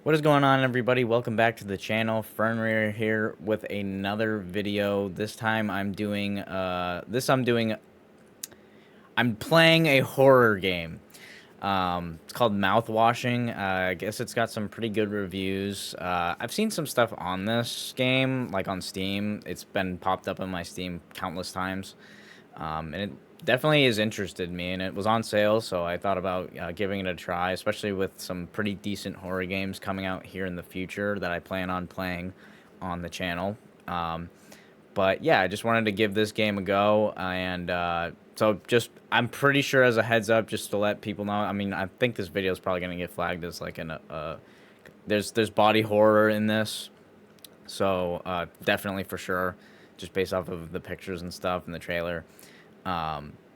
What is going on, everybody? Welcome back to the channel. Fernrear here with another video. This time I'm playing a horror game. It's called Mouthwashing. I guess it's got some pretty good reviews. I've seen some stuff on this game, like on Steam. It's been popped up on my Steam countless times. And it definitely has interested me, and it was on sale, so I thought about giving it a try, especially with some pretty decent horror games coming out here in the future that I plan on playing on the channel. But yeah, I just wanted to give this game a go, and I'm pretty sure, as a heads up, just to let people know. I mean, I think this video is probably gonna get flagged as like there's body horror in this, so definitely for sure, just based off of the pictures and stuff in the trailer.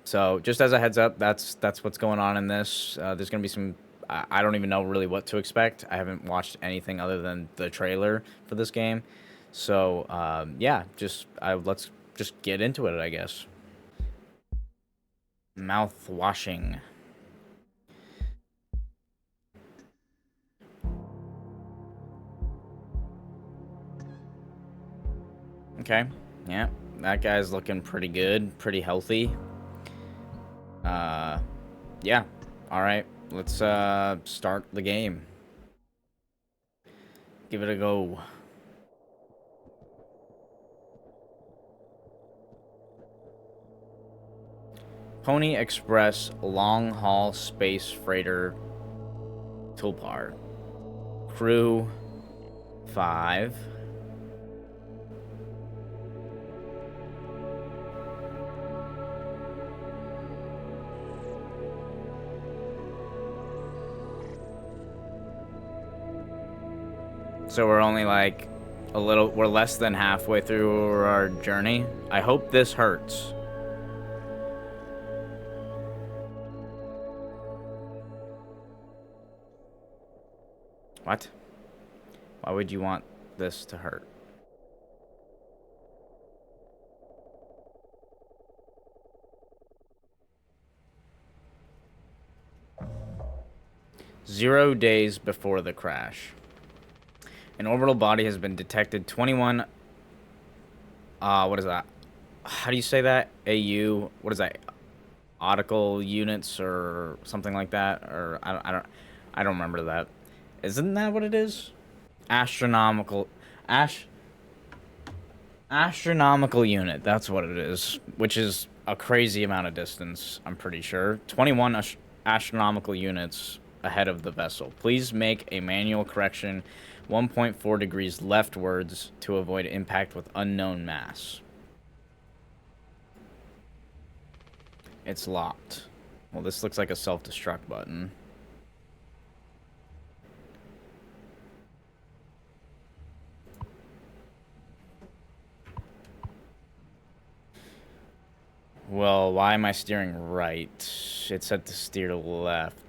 So just as a heads up, that's what's going on in this. There's gonna be some. I don't even know really what to expect. I haven't watched anything other than the trailer for this game. So yeah, let's just get into it, I guess. Mouth washing. Okay, yeah, that guy's looking pretty good, pretty healthy. Yeah, all right, let's start the game. Give it a go. Pony Express long haul space freighter Tulpar. Crew 5. So we're only like we're less than halfway through our journey. I hope this hurts. What? Why would you want this to hurt? Zero days before the crash. An orbital body has been detected 21... what is that? How do you say that? AU? What is that? Autical units or something like that? Or I don't remember that. Isn't that what it is? Astronomical... Astronomical unit, that's what it is. Which is a crazy amount of distance, I'm pretty sure. 21 astronomical units ahead of the vessel. Please make a manual correction 1.4 degrees leftwards to avoid impact with unknown mass. It's locked. Well, this looks like a self-destruct button. Well, why am I steering right? It said to steer left.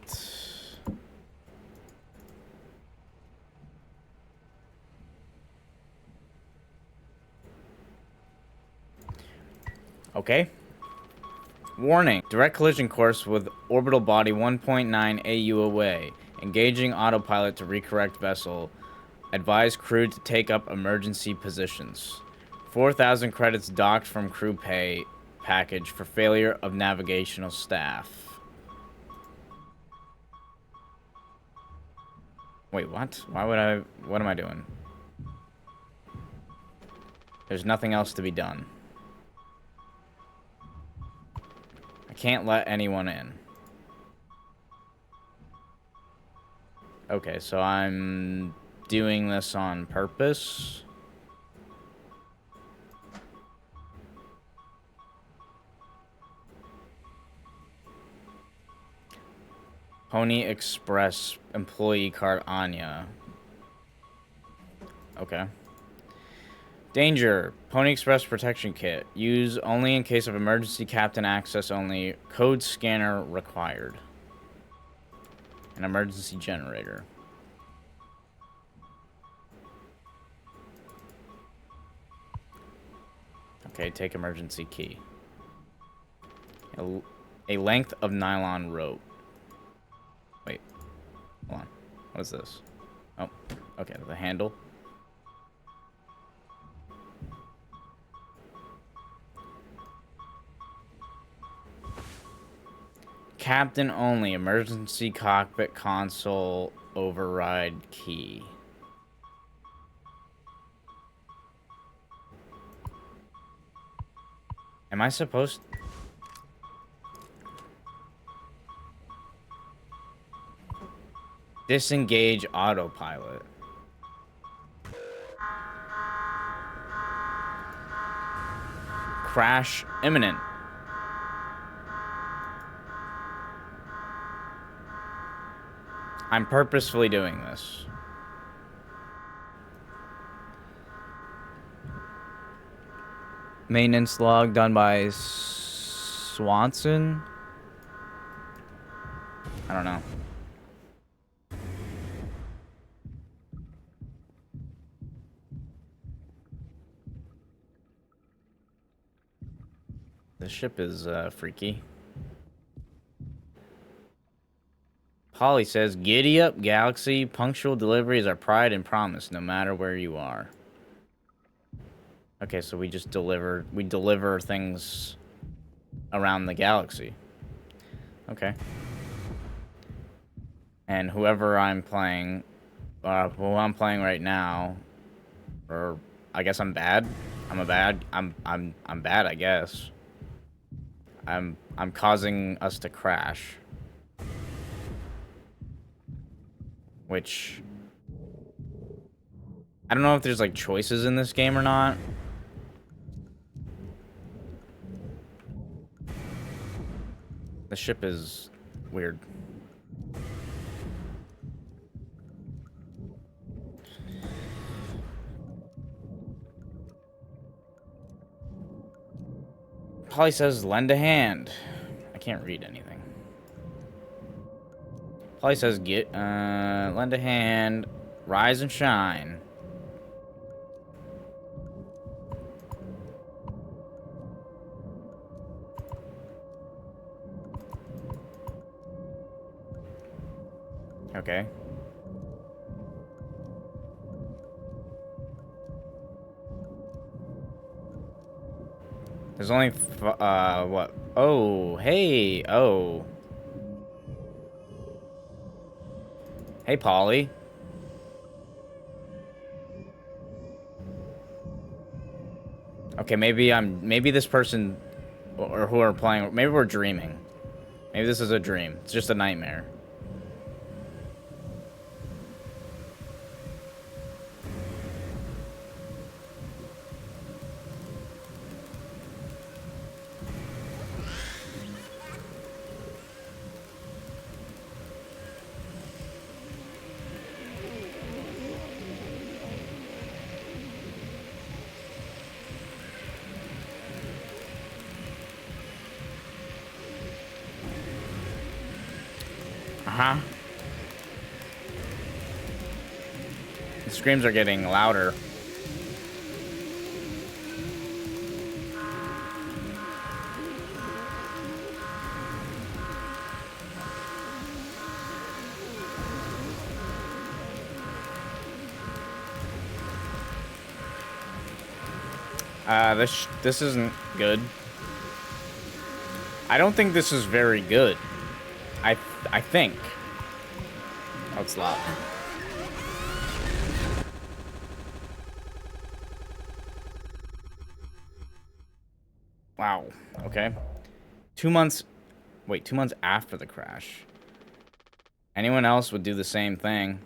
Okay. Warning. Direct collision course with orbital body 1.9 AU away. Engaging autopilot to recorrect vessel. Advise crew to take up emergency positions. 4,000 credits docked from crew pay package for failure of navigational staff. Wait, what? What am I doing? There's nothing else to be done. I can't let anyone in. Okay, so I'm doing this on purpose. Pony Express employee card Anya. Okay. Danger. Pony Express protection kit. Use only in case of emergency captain access only. Code scanner required. An emergency generator. Okay, take emergency key. A length of nylon rope. Wait. Hold on. What is this? Oh, Okay, the handle. Captain only. Emergency cockpit console override key. Am I supposed... Disengage autopilot. Crash imminent. I'm purposefully doing this. Maintenance log done by Swanson? I don't know. The ship is freaky. Polly says, "Giddy up, Galaxy. Punctual delivery is our pride and promise, no matter where you are." Okay, so we just deliver things around the galaxy. Okay. And whoever I'm playing, who I'm playing right now, or I guess I'm bad. I'm bad, I guess. I'm causing us to crash. Which I don't know if there's like choices in this game or not. The ship is weird. Polly says, "Lend a hand." I can't read anything. Polly says, lend a hand, rise and shine." Okay. There's only, what? Oh, hey, oh. Hey, Polly. Okay, maybe this person, or who are playing, maybe we're dreaming. Maybe this is a dream. It's just a nightmare. Uh-huh. The screams are getting louder. This isn't good. I don't think this is very good. I think. Oh, it's loud. Wow. Okay. 2 months. Wait, 2 months after the crash. Anyone else would do the same thing.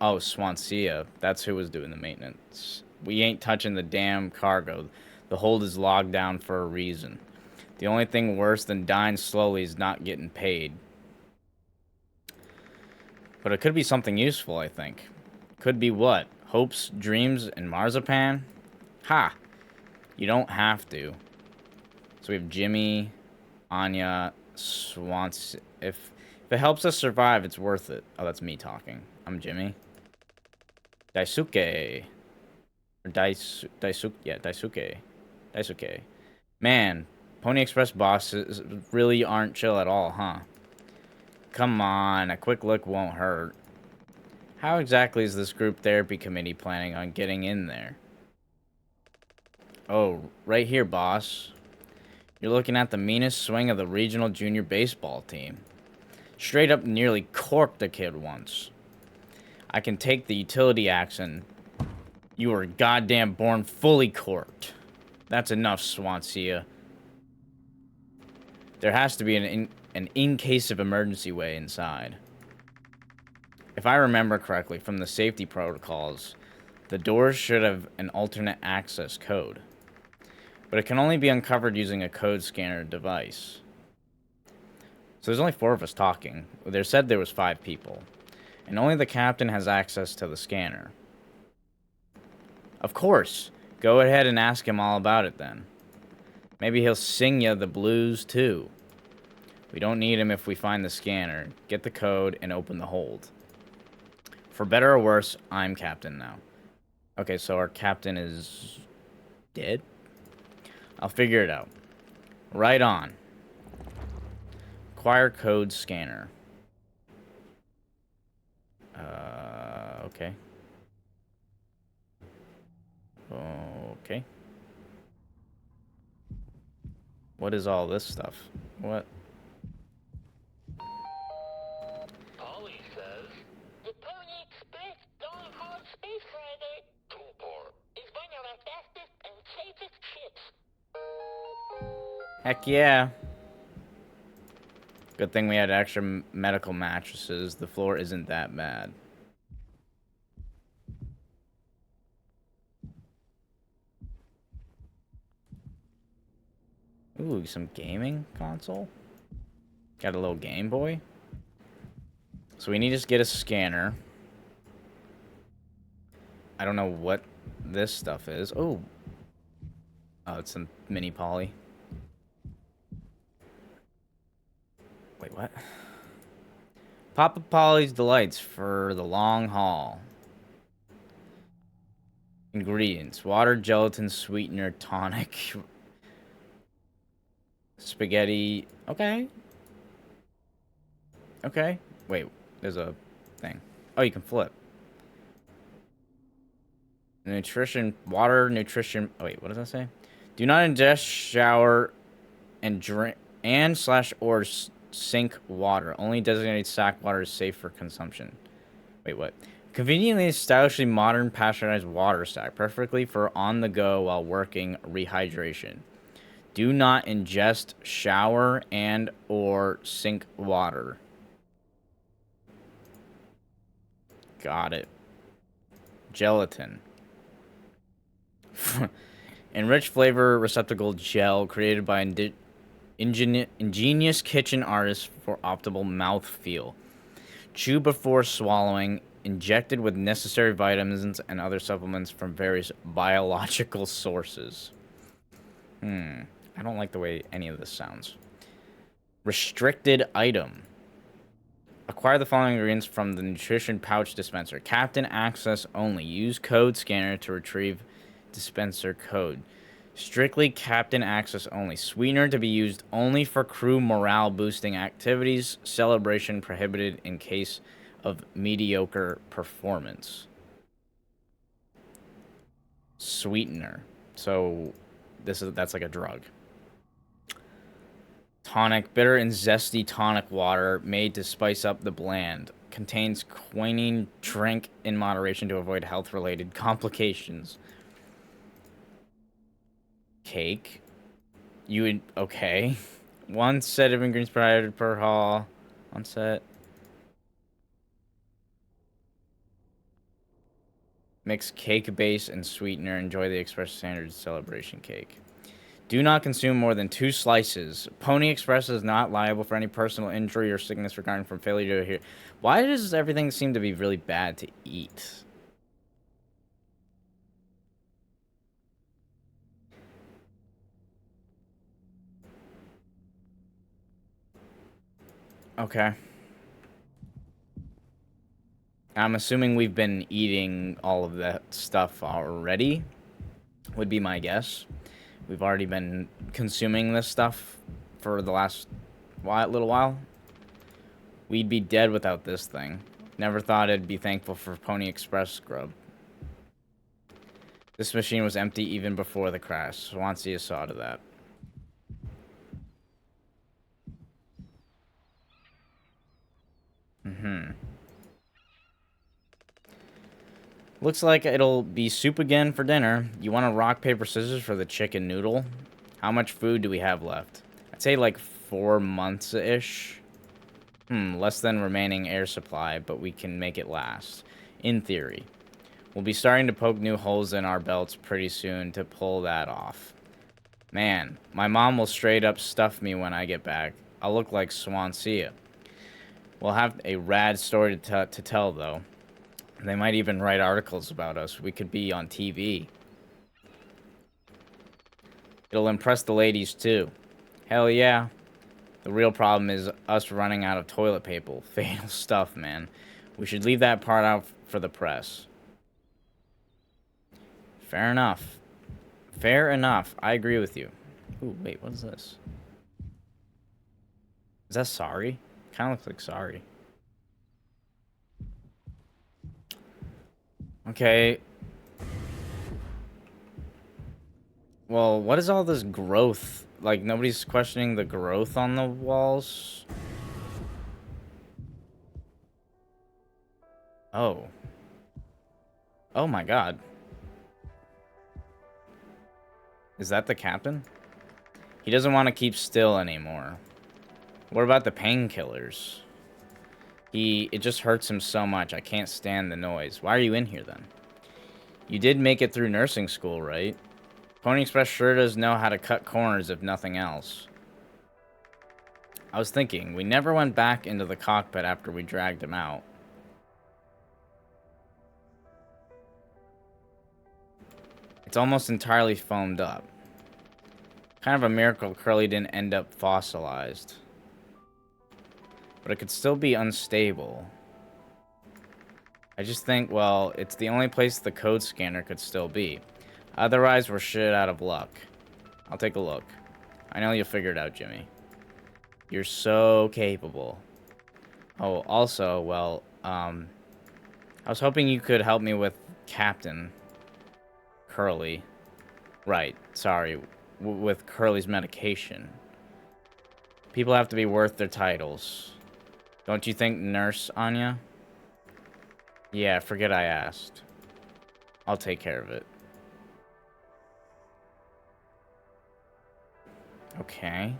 Oh, Swansea. That's who was doing the maintenance. We ain't touching the damn cargo. The hold is logged down for a reason. The only thing worse than dying slowly is not getting paid. But it could be something useful, I think. Could be what? Hopes, dreams, and marzipan? Ha! You don't have to. So we have Jimmy, Anya, Swansea. If it helps us survive, it's worth it. Oh, that's me talking. I'm Jimmy. Daisuke. Or Daisuke. Yeah, Daisuke. Daisuke. Man, Pony Express bosses really aren't chill at all, huh? Come on, a quick look won't hurt. How exactly is this group therapy committee planning on getting in there? Oh, right here, boss. You're looking at the meanest swing of the regional junior baseball team. Straight up nearly corked a kid once. I can take the utility accent. You were goddamn born fully corked. That's enough, Swansea. There has to be an in case of emergency way inside. If I remember correctly from the safety protocols, the doors should have an alternate access code. But it can only be uncovered using a code scanner device. So there's only 4 of us talking. They said there was 5 people. And only the captain has access to the scanner. Of course. Go ahead and ask him all about it then. Maybe he'll sing you the blues too. We don't need him if we find the scanner. Get the code and open the hold. For better or worse, I'm captain now. Okay, so our captain is dead? I'll figure it out. Right on. Acquire code scanner. Okay. Okay. What is all this stuff? What? Polly says the Pony Express going hard space Friday. Toolbar is one of our fastest and safest ships. Heck yeah. Good thing we had extra medical mattresses. The floor isn't that bad. Ooh, some gaming console. Got a little Game Boy. So we need to just get a scanner. I don't know what this stuff is. Oh. Oh, it's some mini poly. Wait, what? Papa Polly's Delights for the long haul. Ingredients: water, gelatin, sweetener, tonic, spaghetti. Okay. Okay. Wait, there's a thing. Oh, you can flip. Nutrition, water, nutrition. Oh, wait, what does that say? Do not ingest, shower, and drink and slash or sink water. Only designated sack water is safe for consumption. Wait, what? Conveniently, stylishly modern pasteurized water stack, perfectly for on the go while working rehydration. Do not ingest, shower, and or sink water. Got it. Gelatin. Enriched flavor receptacle gel created by ingenious kitchen artists for optimal mouthfeel. Chew before swallowing. Injected with necessary vitamins and other supplements from various biological sources. I don't like the way any of this sounds. Restricted item. Acquire the following ingredients from the nutrition pouch dispenser. Captain access only. Use code scanner to retrieve dispenser code. Strictly captain access only. Sweetener to be used only for crew morale boosting activities. Celebration prohibited in case of mediocre performance. Sweetener. So that's like a drug. Tonic, bitter and zesty tonic water made to spice up the bland. Contains quinine. Drink in moderation to avoid health-related complications. Cake. Okay. One set of ingredients provided per haul. One set. Mix cake base and sweetener. Enjoy the Express Standard celebration cake. Do not consume more than 2 slices. Pony Express is not liable for any personal injury or sickness regarding from failure to adhere. Why does everything seem to be really bad to eat? Okay. I'm assuming we've been eating all of that stuff already, would be my guess. We've already been consuming this stuff for the last little while. We'd be dead without this thing. Never thought I'd be thankful for Pony Express grub. This machine was empty even before the crash. Swansea saw to that. Looks like it'll be soup again for dinner. You want a rock, paper, scissors for the chicken noodle? How much food do we have left? I'd say like 4 months-ish. Less than remaining air supply, but we can make it last. In theory. We'll be starting to poke new holes in our belts pretty soon to pull that off. Man, my mom will straight up stuff me when I get back. I'll look like Swansea. We'll have a rad story to tell, though. They might even write articles about us. We could be on TV. It'll impress the ladies, too. Hell yeah. The real problem is us running out of toilet paper. Fatal stuff, man. We should leave that part out for the press. Fair enough. Fair enough. I agree with you. Ooh, wait, what is this? Is that sorry? Kind of looks like sorry. Okay. Well, what is all this growth? Like, nobody's questioning the growth on the walls? Oh. Oh my god. Is that the captain? He doesn't want to keep still anymore. What about the painkillers? It just hurts him so much. I can't stand the noise. Why are you in here then? You did make it through nursing school, right? Pony Express sure does know how to cut corners if nothing else. I was thinking, we never went back into the cockpit after we dragged him out. It's almost entirely foamed up. Kind of a miracle Curly didn't end up fossilized. But it could still be unstable. I just think, well, it's the only place the code scanner could still be. Otherwise, we're shit out of luck. I'll take a look. I know you'll figure it out, Jimmy. You're so capable. Oh, also, well, I was hoping you could help me with Captain Curly. Right, sorry. With Curly's medication. People have to be worth their titles. Don't you think, Nurse Anya? Yeah, forget I asked. I'll take care of it. Okay.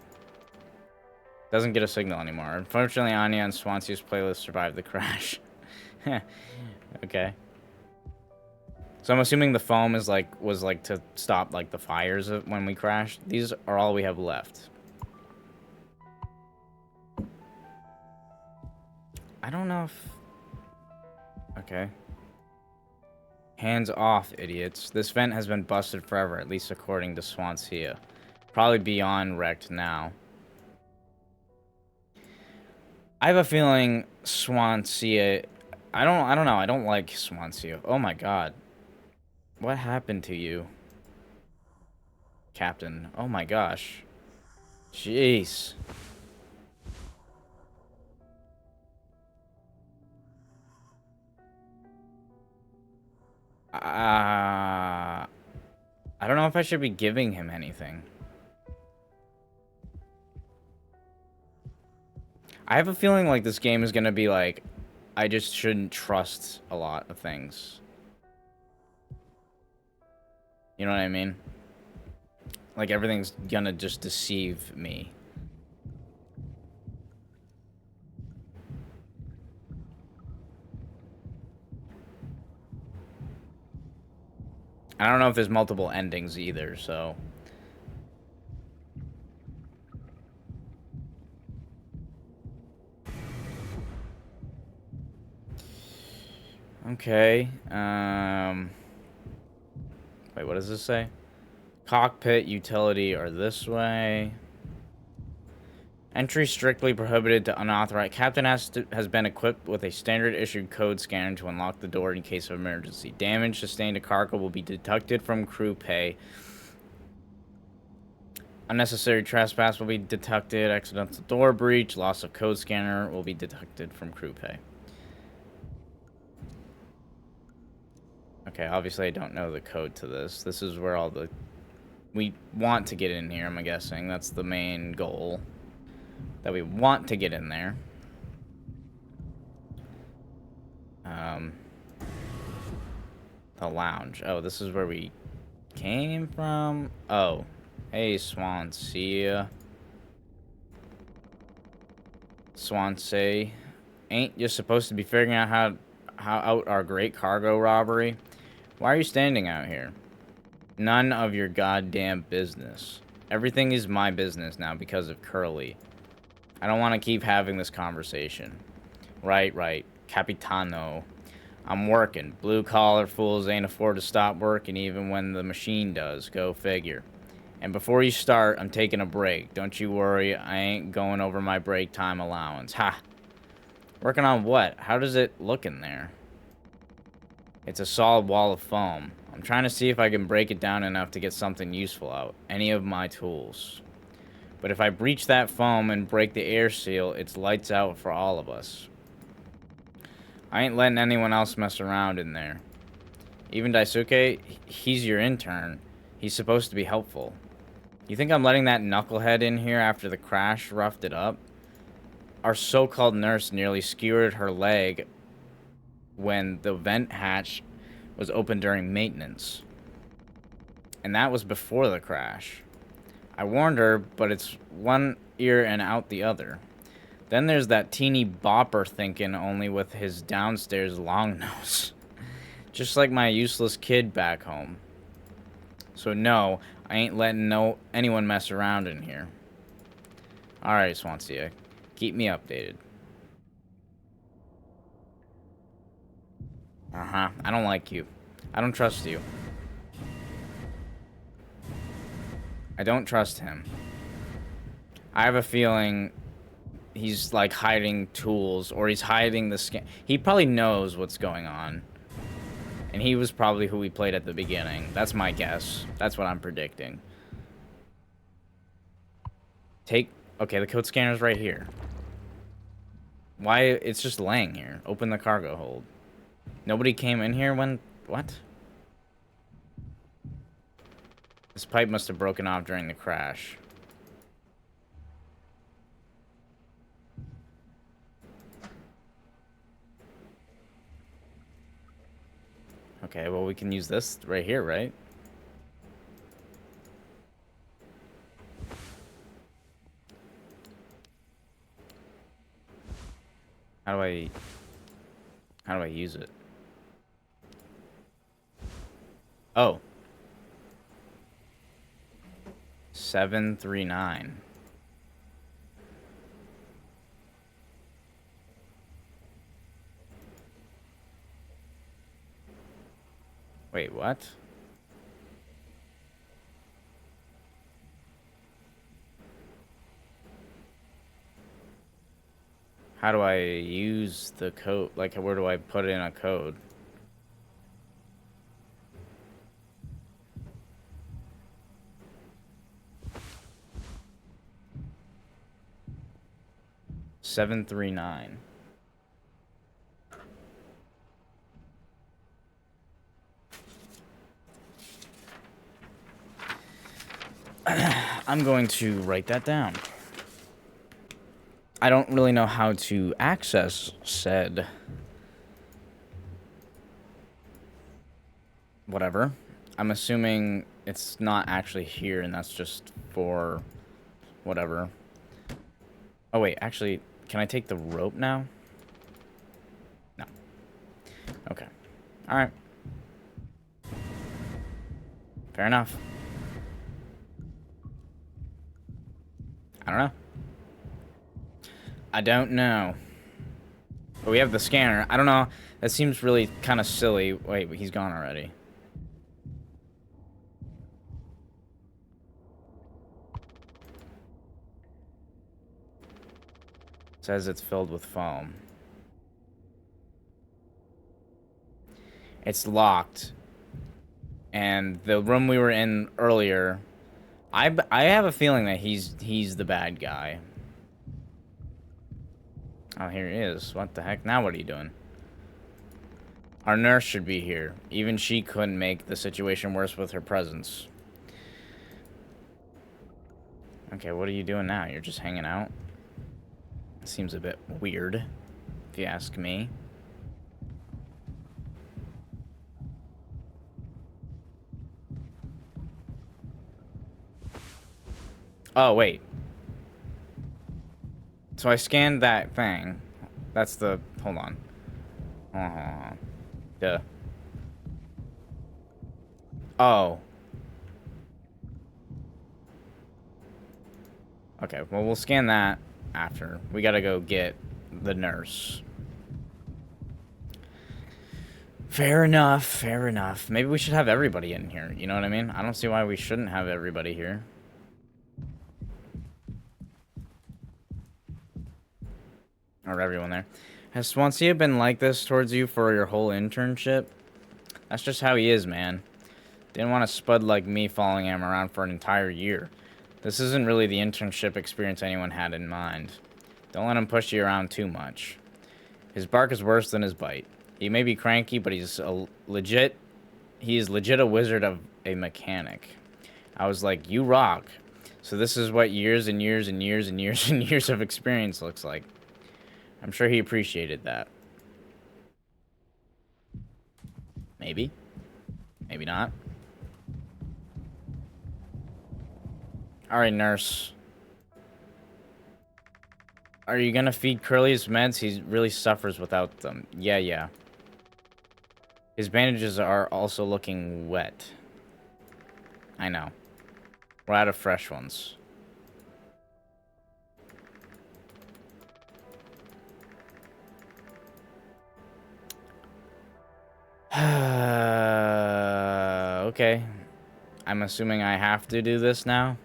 Doesn't get a signal anymore. Unfortunately, Anya and Swansea's playlist survived the crash. Okay. So I'm assuming the foam was like to stop like the fires when we crashed. These are all we have left. I don't know if... Okay. Hands off, idiots. This vent has been busted forever, at least according to Swansea. Probably beyond wrecked now. I have a feeling Swansea... I don't know. I don't like Swansea. Oh my god. What happened to you? Captain. Oh my gosh. Jeez. I don't know if I should be giving him anything. I have a feeling like this game is gonna be like, I just shouldn't trust a lot of things. You know what I mean? Like everything's gonna just deceive me. I don't know if there's multiple endings either, so... Okay, wait, what does this say? Cockpit, utility are this way. Entry strictly prohibited to unauthorized. Captain has been equipped with a standard issued code scanner to unlock the door in case of emergency. Damage sustained to cargo will be deducted from crew pay. Unnecessary trespass will be deducted. Accidental door breach, loss of code scanner will be deducted from crew pay. Okay, obviously I don't know the code to this. This is where all the... We want to get in here, I'm guessing. That's the main goal. That we want to get in there. The lounge. Oh, this is where we came from? Oh. Hey, Swansea. Swansea. Ain't you supposed to be figuring out how out our great cargo robbery? Why are you standing out here? None of your goddamn business. Everything is my business now because of Curly. I don't want to keep having this conversation. Right. Capitano. I'm working. Blue-collar fools ain't afford to stop working even when the machine does. Go figure. And before you start, I'm taking a break. Don't you worry, I ain't going over my break time allowance. Ha! Working on what? How does it look in there? It's a solid wall of foam. I'm trying to see if I can break it down enough to get something useful out. Any of my tools. But if I breach that foam and break the air seal, it's lights out for all of us. I ain't letting anyone else mess around in there. Even Daisuke, he's your intern. He's supposed to be helpful. You think I'm letting that knucklehead in here after the crash roughed it up? Our so-called nurse nearly skewered her leg when the vent hatch was open during maintenance. And that was before the crash. I warned her, but it's one ear and out the other. Then there's that teeny bopper thinking only with his downstairs long nose. Just like my useless kid back home. So no, I ain't letting anyone mess around in here. Alright, Swansea. Keep me updated. Uh-huh. I don't like you. I don't trust you. I don't trust him. I have a feeling he's, like, hiding tools, or he's hiding the scan. He probably knows what's going on. And he was probably who we played at the beginning. That's my guess. That's what I'm predicting. Okay, the code scanner's right here. Why? It's just laying here. Open the cargo hold. Nobody came in here when... What? This pipe must have broken off during the crash. Okay, well, we can use this right here, right? How do I use it? Oh. 739. Wait, what? How do I use the code? Like, where do I put in a code? Seven 739. I'm going to write that down. I don't really know how to access said whatever. I'm assuming it's not actually here, and that's just for whatever. Oh, wait, actually, can I take the rope now? No. Okay. Alright. Fair enough. I don't know. I don't know. But we have the scanner. I don't know. That seems really kind of silly. Wait, he's gone already. Says it's filled with foam. It's locked. And the room we were in earlier, I have a feeling that he's the bad guy. Oh, here he is. What the heck? Now what are you doing? Our nurse should be here. Even she couldn't make the situation worse with her presence. Okay, what are you doing now? You're just hanging out? Seems a bit weird, if you ask me. Oh, wait. So I scanned that thing. That's the... Hold on. Duh. Oh. Okay, well, we'll scan that after. We gotta go get the nurse. Fair enough, fair enough. Maybe we should have everybody in here, you know what I mean? I don't see why we shouldn't have everybody here. Or everyone there. Has Swansea been like this towards you for your whole internship? That's just how he is, man. Didn't want a spud like me following him around for an entire year. This isn't really the internship experience anyone had in mind. Don't let him push you around too much. His bark is worse than his bite. He may be cranky, but he is legit a wizard of a mechanic. I was like, you rock. So this is what years and years and years and years and years of experience looks like. I'm sure he appreciated that. Maybe. Maybe not. Alright, nurse. Are you gonna feed Curly his meds? He really suffers without them. Yeah. His bandages are also looking wet. I know. We're out of fresh ones. Okay. I'm assuming I have to do this now.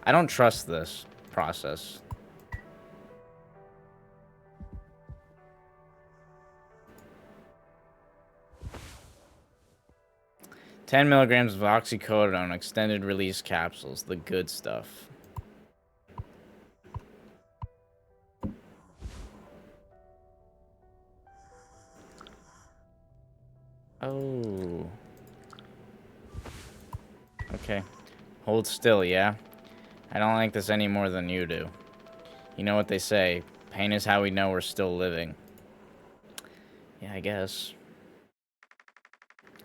I don't trust this process. $10 milligrams of oxycodone extended release capsules. The good stuff. Oh. Okay. Hold still, yeah? I don't like this any more than you do. You know what they say. Pain is how we know we're still living. Yeah, I guess.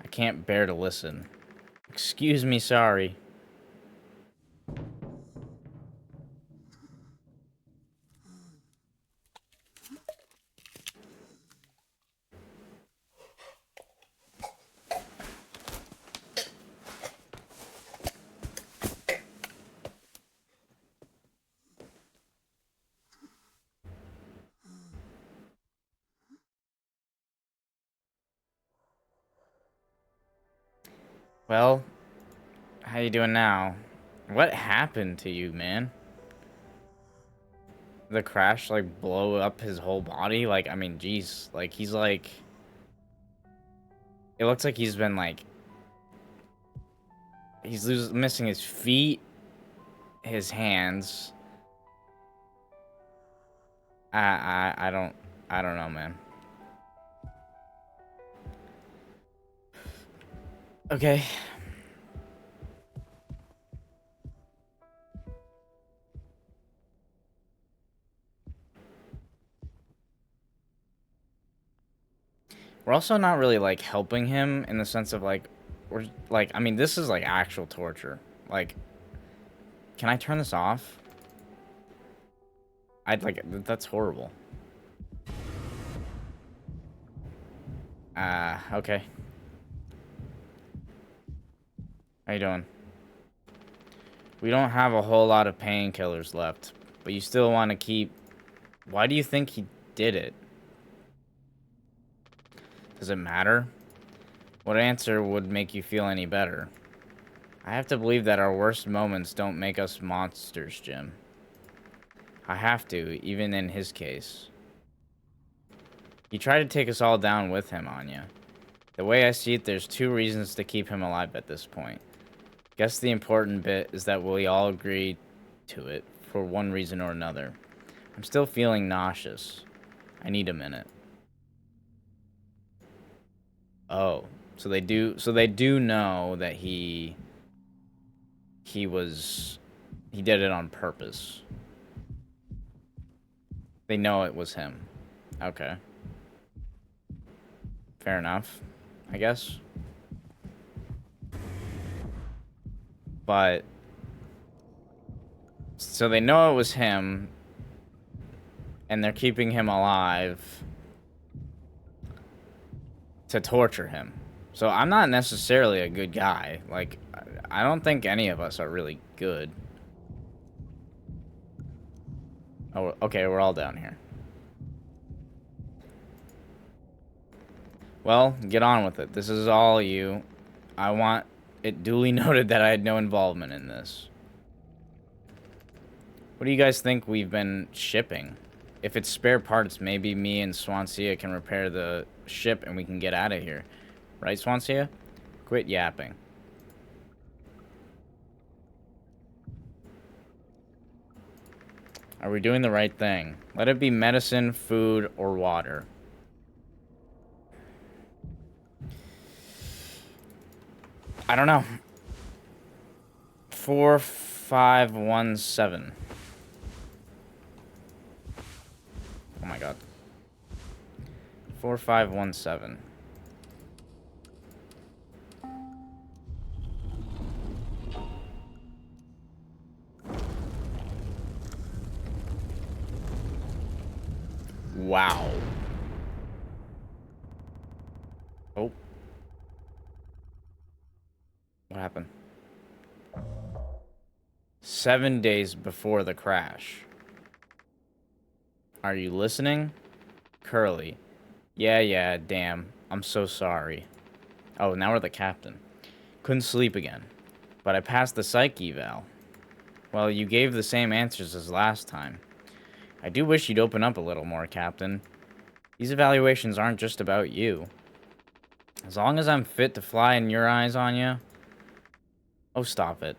I can't bear to listen. Excuse me, sorry. Well, how you doing now? What happened to you, man? The crash, like, blow up his whole body? Like, I mean, jeez. Like, he's, like... It looks like he's been, like... He's missing his feet, his hands. I don't know, man. Okay. We're also not really, like, helping him in the sense of, like, we're, like, I mean, this is, like, actual torture. Like, can I turn this off? I'd, like, that's horrible. Okay. How you doing? We don't have a whole lot of painkillers left, but you still want to keep... Why do you think he did it? Does it matter? What answer would make you feel any better? I have to believe that our worst moments don't make us monsters, Jim. I have to, even in his case. He tried to take us all down with him, Anya. The way I see it, there's two reasons to keep him alive at this point. Guess the important bit is that we all agree to it for one reason or another. I'm still feeling nauseous. I need a minute. Oh, so they do. So they do know that he did it on purpose. They know it was him. Okay. Fair enough, I guess. But so they know it was him, and they're keeping him alive to torture him. So I'm not necessarily a good guy. Like, I don't think any of us are really good. Oh, okay, we're all down here. Well, get on with it. This is all you. I want it duly noted that I had no involvement in this. What do you guys think we've been shipping? If it's spare parts, maybe me and Swansea can repair the ship and we can get out of here. Right, Swansea? Quit yapping. Are we doing the right thing? Let it be medicine, food, or water. I don't know. 4517. Oh my god. 4517. Wow. Oh. What happened? 7 days before the crash. Are you listening? Curly. Yeah, damn. I'm so sorry. Oh, now we're the captain. Couldn't sleep again. But I passed the psych eval. Well, you gave the same answers as last time. I do wish you'd open up a little more, Captain. These evaluations aren't just about you. As long as I'm fit to fly in your eyes, Anya. Oh, stop it.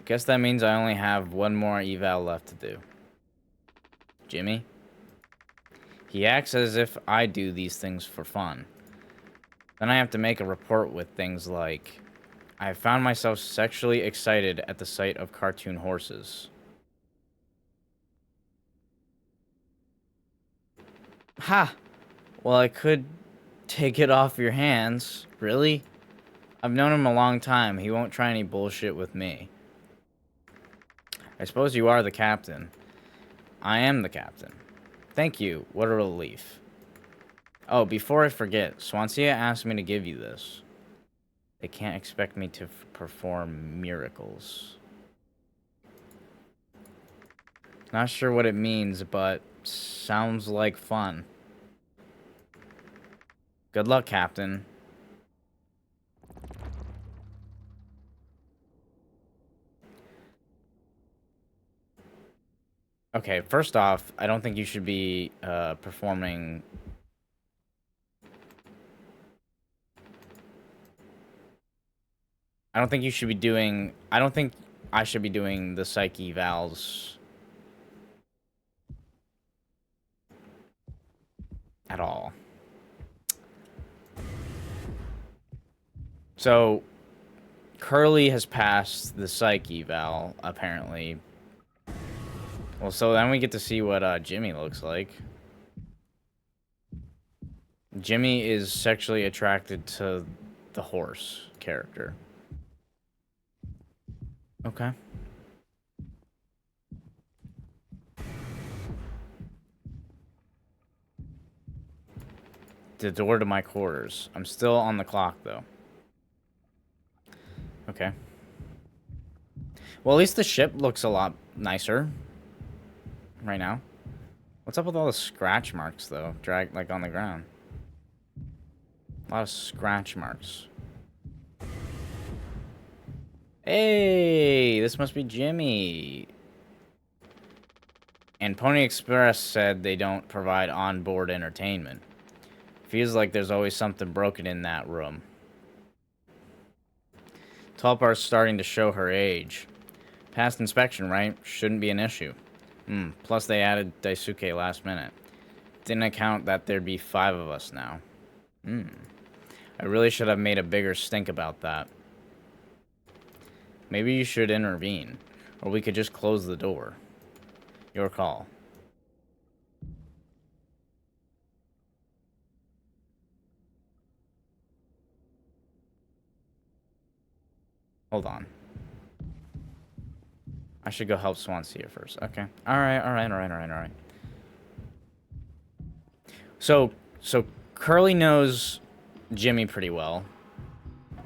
Guess that means I only have one more eval left to do. Jimmy? He acts as if I do these things for fun. Then I have to make a report with things like, I found myself sexually excited at the sight of cartoon horses. Ha! Well, I could take it off your hands. Really? I've known him a long time. He won't try any bullshit with me. I suppose you are the captain. I am the captain. Thank you. What a relief. Oh, before I forget, Swansea asked me to give you this. They can't expect me to perform miracles. Not sure what it means, but sounds like fun. Good luck, Captain. Okay, first off, I don't think you should be performing... I don't think you should be doing... I don't think I should be doing the psych evals at all. So, Curly has passed the psych eval, apparently. Well, so then we get to see what Jimmy looks like. Jimmy is sexually attracted to the horse character. Okay. The door to my quarters. I'm still on the clock, though. Okay. Well, at least the ship looks a lot nicer right now. What's up with all the scratch marks, though? Like, on the ground. A lot of scratch marks. Hey, this must be Jimmy. And Pony Express said they don't provide onboard entertainment. Feels like there's always something broken in that room. Tulpar's starting to show her age. Past inspection, right? Shouldn't be an issue. Plus they added Daisuke last minute. Didn't account that there'd be 5 of us now. I really should have made a bigger stink about that. Maybe you should intervene. Or we could just close the door. Your call. Hold on. I should go help Swansea first. Okay. Alright. So Curly knows Jimmy pretty well.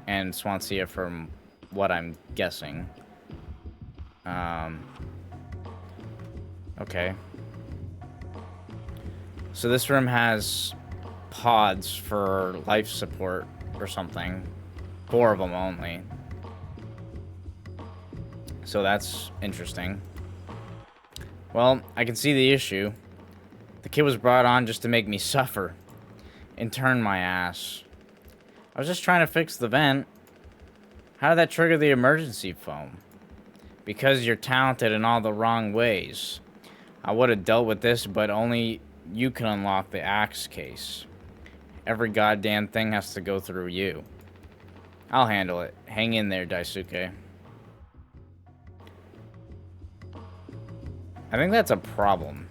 And Swansea from what I'm guessing. Okay. So this room has pods for life support or something. 4 of them only. So that's interesting. Well, I can see the issue. The kid was brought on just to make me suffer. And turn my ass. I was just trying to fix the vent. How did that trigger the emergency foam? Because you're talented in all the wrong ways. I would have dealt with this, but only you can unlock the axe case. Every goddamn thing has to go through you. I'll handle it. Hang in there, Daisuke. I think that's a problem.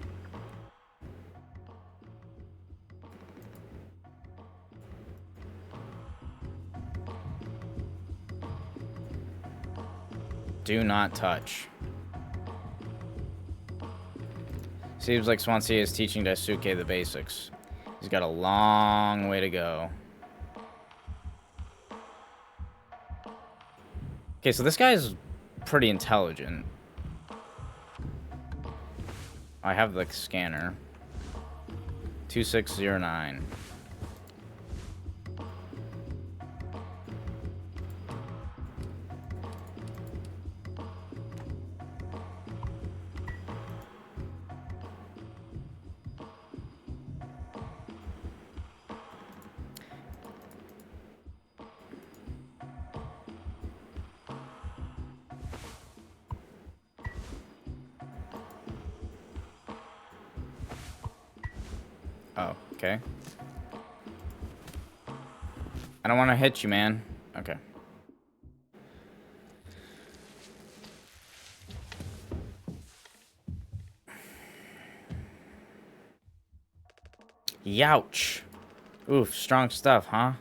Do not touch. Seems like Swansea is teaching Daisuke the basics. He's got a long way to go. Okay, so this guy's pretty intelligent. I have the scanner. 2609. Oh, okay. I don't want to hit you, man. Okay. Youch. Oof, strong stuff, huh?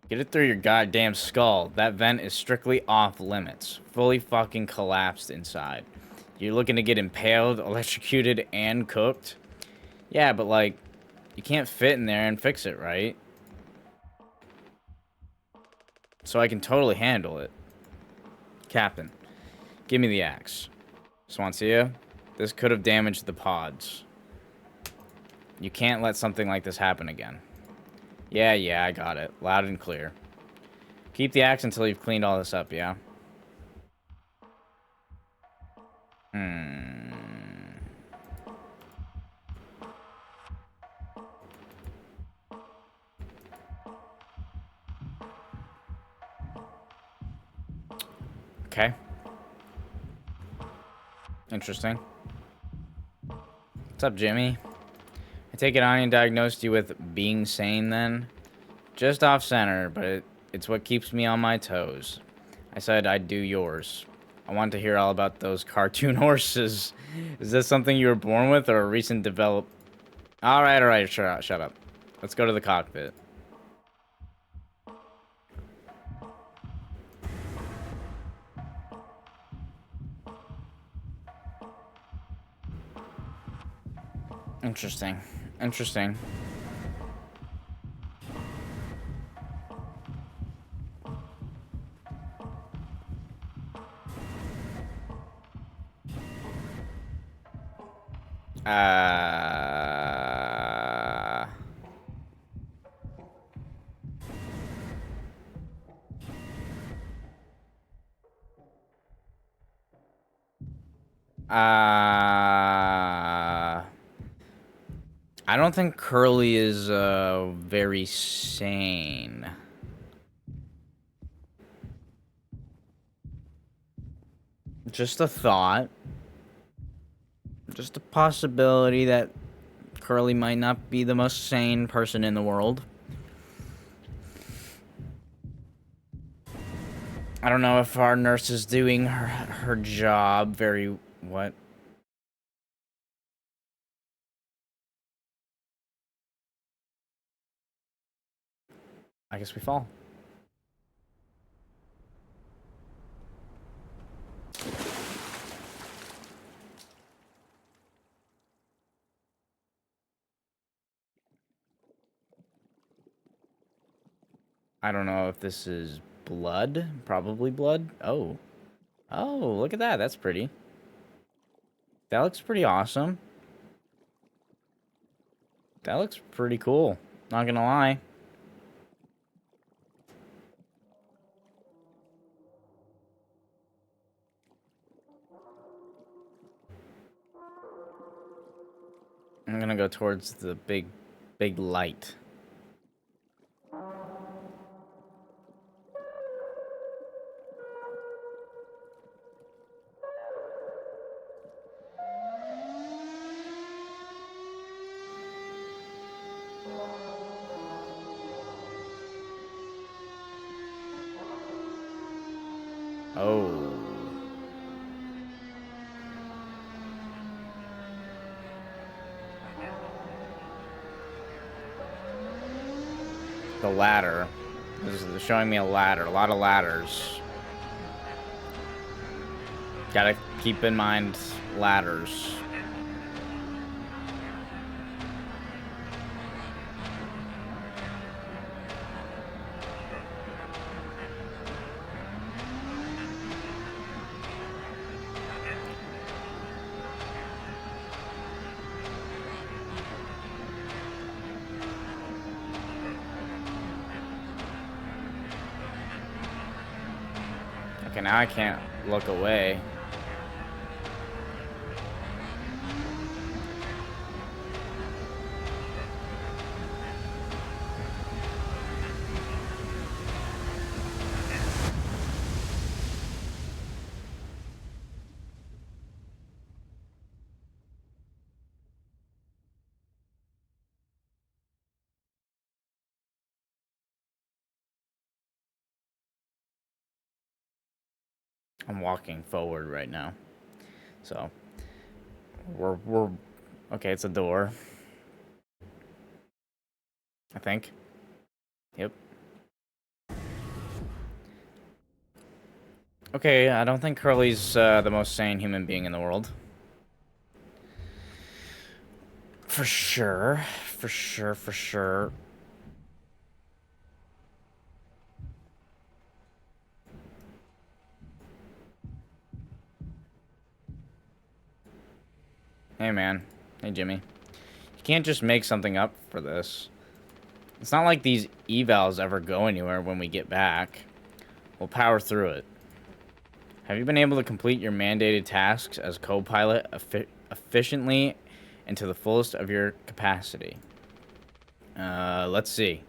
Get it through your goddamn skull. That vent is strictly off limits. Fully fucking collapsed inside. You're looking to get impaled, electrocuted, and cooked? Yeah, but like, you can't fit in there and fix it, right? So I can totally handle it. Captain, give me the axe. Swansea, this could have damaged the pods. You can't let something like this happen again. Yeah, I got it. Loud and clear. Keep the axe until you've cleaned all this up, yeah? Okay. Interesting. What's up, Jimmy? I take it Onion diagnosed you with being sane then? Just off center, but it's what keeps me on my toes. I said I'd do yours. I want to hear all about those cartoon horses. Is this something you were born with or a recent develop? Alright, shut up. Let's go to the cockpit. Interesting. Uh... I don't think Curly is very sane. Just a thought. Just a possibility that Curly might not be the most sane person in the world. I don't know if our nurse is doing her job very... What? I guess we fall. I don't know if this is blood. Probably blood. Oh. Oh, look at that. That's pretty. That looks pretty awesome. That looks pretty cool. Not gonna lie. I'm gonna go towards the big light. Oh. The ladder. This is showing me a ladder. A lot of ladders. Gotta keep in mind ladders. Okay, now I can't look away. I'm walking forward right now. So, we're okay, it's a door. I think. Yep. Okay, I don't think Curly's the most sane human being in the world. For sure. For sure, for sure. Hey, man. Hey, Jimmy. You can't just make something up for this. It's not like these evals ever go anywhere when we get back. We'll power through it. Have you been able to complete your mandated tasks as co-pilot efficiently and to the fullest of your capacity? Let's see.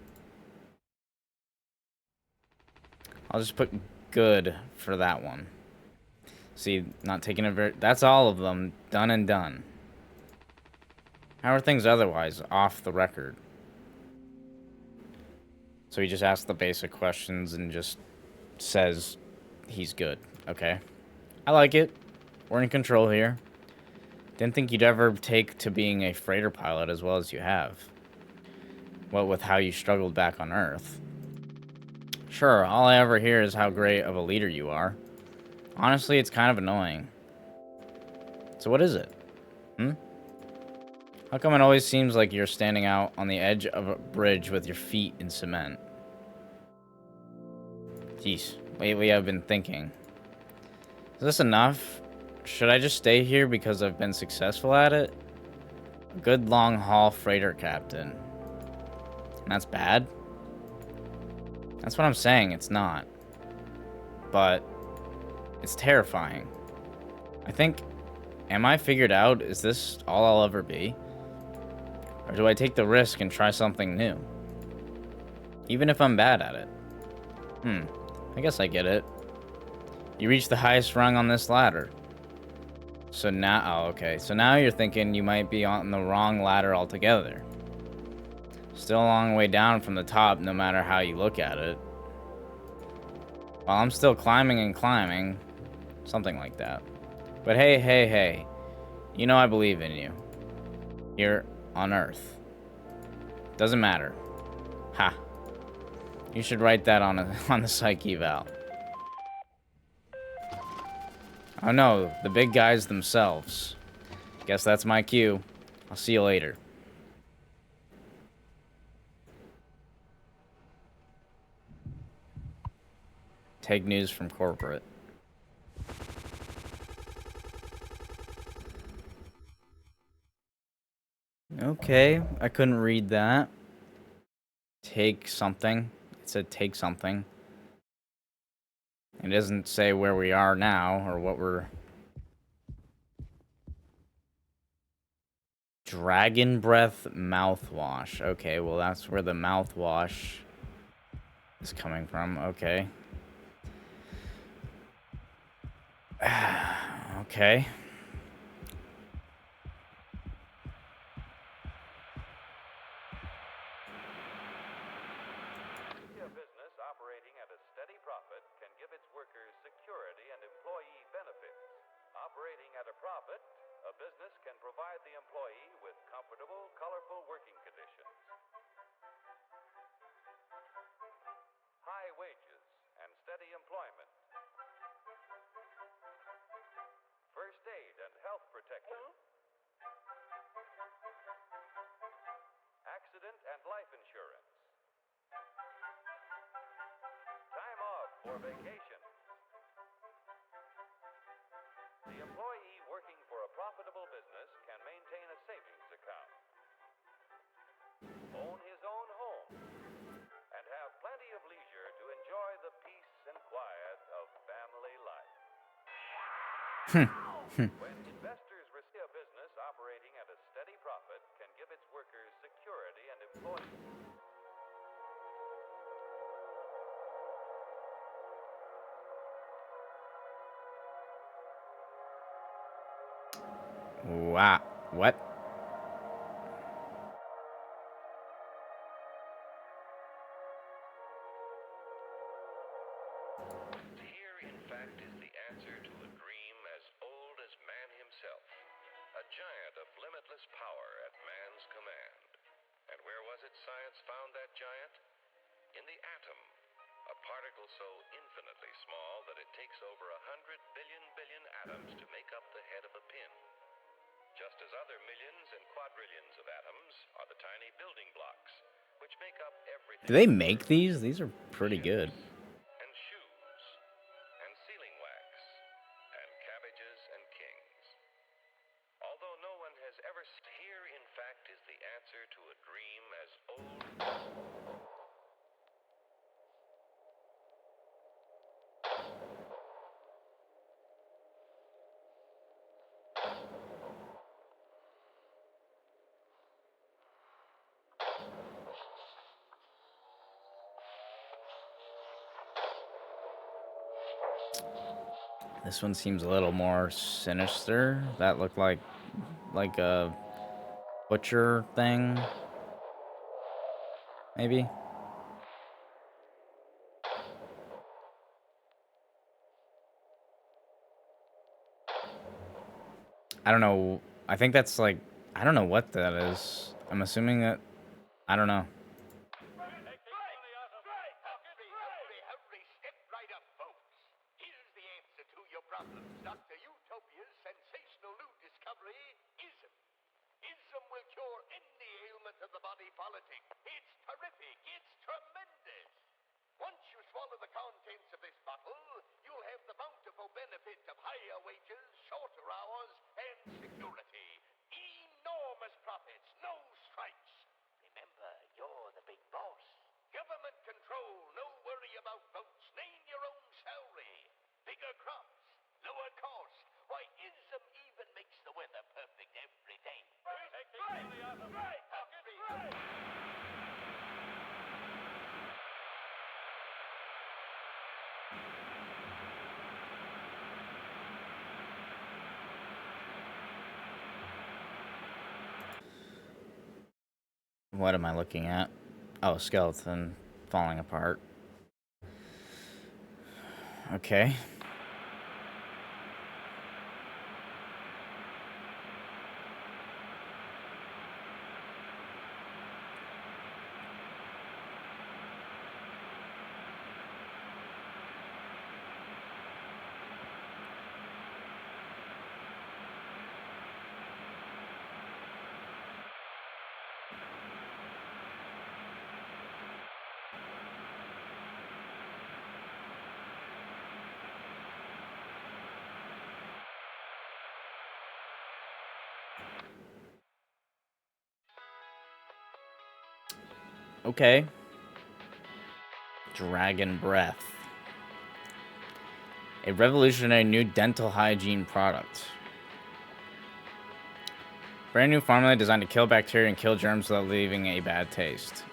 I'll just put good for that one. See, not taking a very... That's all of them. Done and done. How are things otherwise? Off the record. So he just asks the basic questions and just says he's good. Okay. I like it. We're in control here. Didn't think you'd ever take to being a freighter pilot as well as you have. What with how you struggled back on Earth. Sure, all I ever hear is how great of a leader you are. Honestly, it's kind of annoying. So what is it? How come it always seems like you're standing out on the edge of a bridge with your feet in cement? Jeez, lately I've been thinking. Is this enough? Should I just stay here because I've been successful at it? A good long-haul freighter captain. And that's bad? That's what I'm saying, it's not. But it's terrifying. I think, am I figured out? Is this all I'll ever be? Or do I take the risk and try something new? Even if I'm bad at it. I guess I get it. You reach the highest rung on this ladder. So now, oh, okay. So now you're thinking you might be on the wrong ladder altogether. Still a long way down from the top, no matter how you look at it. While I'm still climbing and climbing. Something like that. But hey, hey, hey. You know I believe in you. Here on Earth. Doesn't matter. Ha. You should write that on on the psych eval. Oh no, the big guys themselves. Guess that's my cue. I'll see you later. Take news from corporate. Okay, I couldn't read that. Take something. It said take something. It doesn't say where we are now or what we're... Dragon Breath mouthwash. Okay, well that's where the mouthwash is coming from. Okay. Okay. A business operating at a steady profit can give its workers security and employee benefits. Operating at a profit, a business can provide the employee with comfortable, colorful working conditions, high wages, and steady employment, first aid and health protection, accident and life insurance, time off for vacation. The employee working for a profitable business can maintain a savings account, own his own home, and have plenty of leisure to enjoy the peace and quiet of family life. When investors receive a business operating at a steady profit can give its workers security and employment. Wow. What? Here, in fact, is the answer to a dream as old as man himself. A giant of limitless power at man's command. And where was it science found that giant? In the atom. A particle so infinitely small that it takes over 100 billion atoms to make up the head of a pin. Just as other millions and quadrillions of atoms are the tiny building blocks, which make up everything. Do they make these? These are pretty good. And shoes, and sealing wax, and cabbages and kings. Although no one has ever... Here, in fact, is the answer to a dream as old... This one seems a little more sinister. That looked like a butcher thing. Maybe. I don't know. I think that's like, I don't know what that is. I'm assuming that, I don't know. Hurry, step right up, folks. Here's the answer to your problems. Dr. Utopia's sensational new discovery, ism. Ism will cure any ailment of the body politic. It's terrific. It's tremendous. Once you swallow the contents of this bottle, you'll have the bountiful benefit of higher wages, shorter hours, and security. Enormous profits, no strikes. Remember, you're the big boss. Government control, no worry about votes. Name your own salary. Bigger crops, lower cost. Why, ism even makes the weather perfect every day. What am I looking at? Oh, skeleton falling apart. Okay. Okay. Dragon Breath. A revolutionary new dental hygiene product. Brand new formula designed to kill bacteria and kill germs without leaving a bad taste.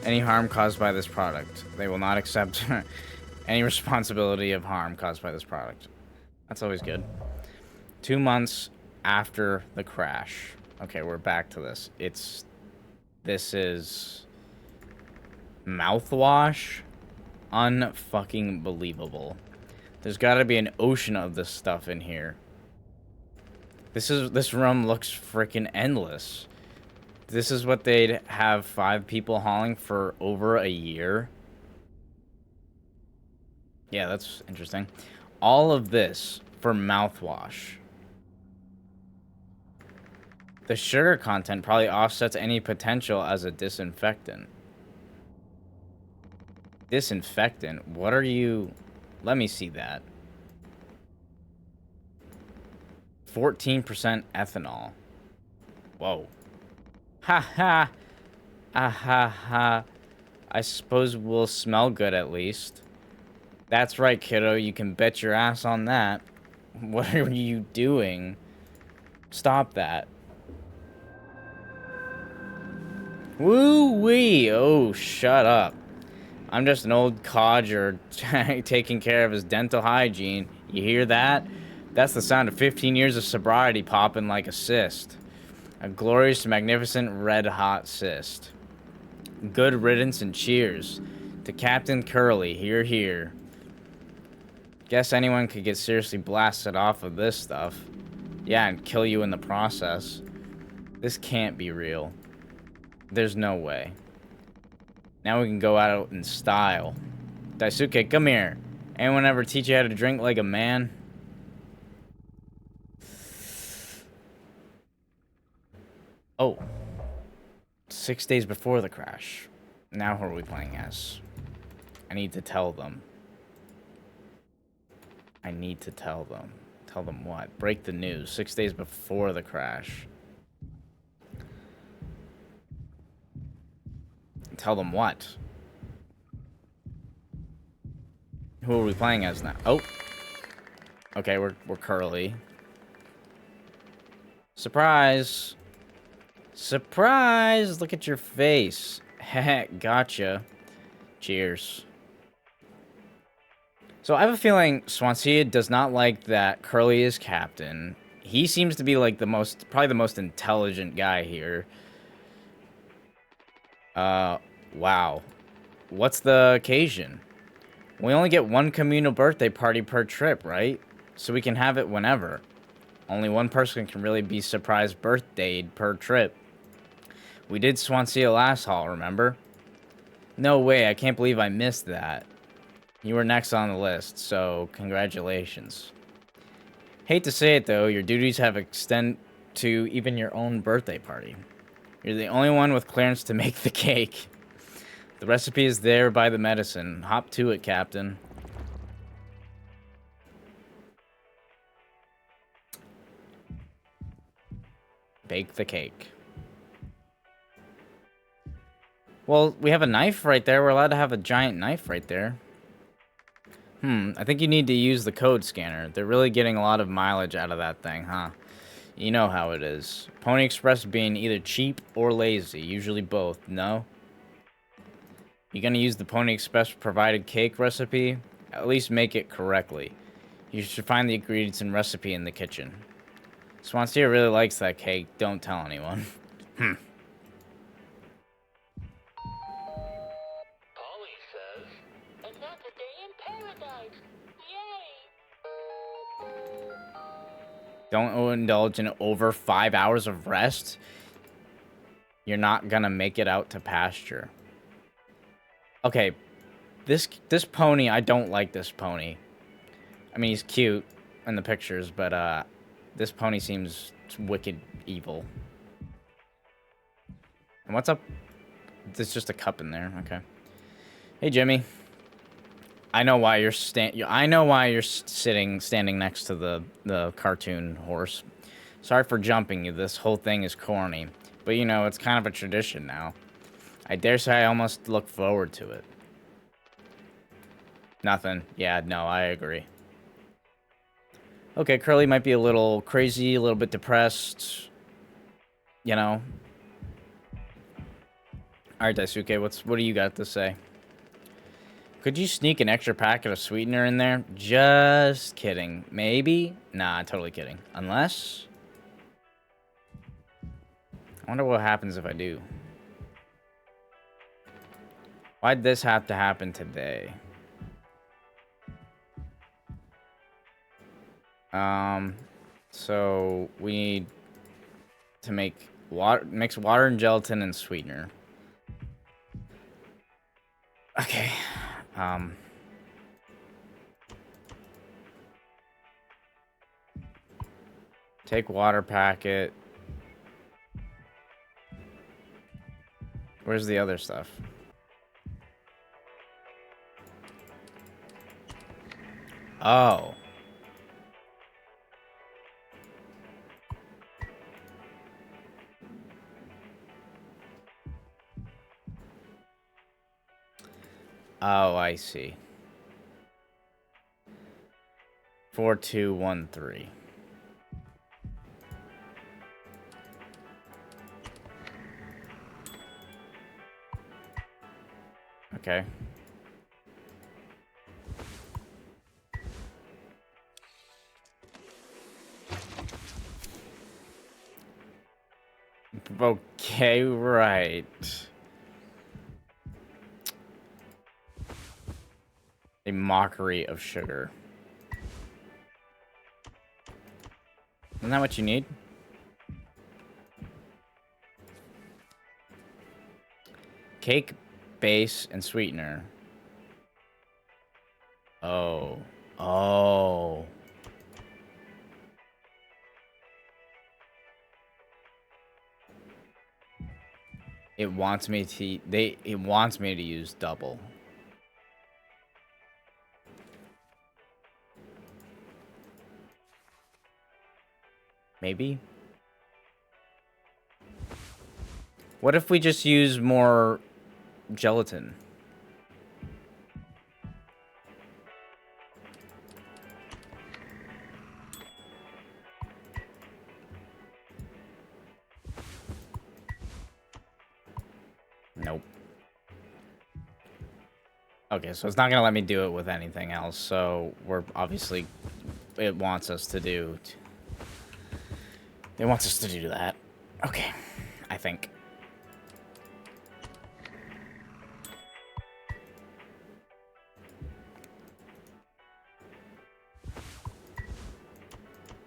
Any harm caused by this product. They will not accept any responsibility of harm caused by this product. That's always good. 2 months after the crash. Okay, we're back to this. This is mouthwash. Unfucking believable. There's got to be an ocean of this stuff in here. This room looks freaking endless. This is what they'd have 5 people hauling for over a year. Yeah, that's interesting. All of this for mouthwash. The sugar content probably offsets any potential as a disinfectant. Disinfectant? What are you... Let me see that. 14% ethanol. Whoa. Ha ha. Ah ha ha. I suppose we'll smell good at least. That's right, kiddo. You can bet your ass on that. What are you doing? Stop that. Woo-wee. Oh, shut up. I'm just an old codger taking care of his dental hygiene. You hear that? That's the sound of 15 years of sobriety popping like a cyst. A glorious, magnificent, red-hot cyst. Good riddance and cheers. To Captain Curly, here, here. Guess anyone could get seriously blasted off of this stuff. Yeah, and kill you in the process. This can't be real. There's no way. Now we can go out in style. Daisuke, come here. Anyone ever teach you how to drink like a man? Oh. 6 days before the crash. Now who are we playing as? I need to tell them. I need to tell them. Tell them what? Break the news. 6 days before the crash. Tell them what? Who are we playing as now? Oh. Okay, we're Curly. Surprise. Surprise! Look at your face. Heh, gotcha. Cheers. So I have a feeling Swansea does not like that Curly is captain. He seems to be like probably the most intelligent guy here. Wow. What's the occasion? We only get one communal birthday party per trip, right? So we can have it whenever. Only one person can really be surprised birthdayed per trip. We did Swansea last haul, remember? No way, I can't believe I missed that. You were next on the list, so congratulations. Hate to say it though, your duties have extended to even your own birthday party. You're the only one with clearance to make the cake. The recipe is there by the medicine. Hop to it, Captain. Bake the cake. Well, we have a knife right there. We're allowed to have a giant knife right there. I think you need to use the code scanner. They're really getting a lot of mileage out of that thing, huh? You know how it is. Pony Express being either cheap or lazy. Usually both, no? You're gonna use the Pony Express provided cake recipe? At least make it correctly. You should find the ingredients and recipe in the kitchen. Swansea really likes that cake. Don't tell anyone. Polly says, another day in paradise. Yay! Don't indulge in over 5 hours of rest. You're not gonna make it out to pasture. Okay, this pony, I don't like this pony. I mean, he's cute in the pictures, but this pony seems wicked evil. And what's up? There's just a cup in there. Okay. Hey, Jimmy. I know why you're standing next to the cartoon horse. Sorry for jumping you. This whole thing is corny, but you know it's kind of a tradition now. I dare say I almost look forward to it. Nothing. Yeah, no, I agree. Okay, Curly might be a little crazy, a little bit depressed. You know. All right, Daisuke, what do you got to say? Could you sneak an extra packet of sweetener in there? Just kidding. Maybe? Nah, totally kidding. Unless... I wonder what happens if I do. Why'd this have to happen today? So we need to make mix water and gelatin and sweetener. Okay. Take water packet. Where's the other stuff? Oh. Oh, I see. 4213. Okay. Okay, right. A mockery of sugar. Isn't that what you need? Cake, base, and sweetener. Oh. Oh. It wants me to it wants me to use double. Maybe? What if we just use more gelatin? Nope. Okay, so it's not gonna let me do it with anything else, so we're obviously... It wants us to do... It wants us to do that. Okay, I think.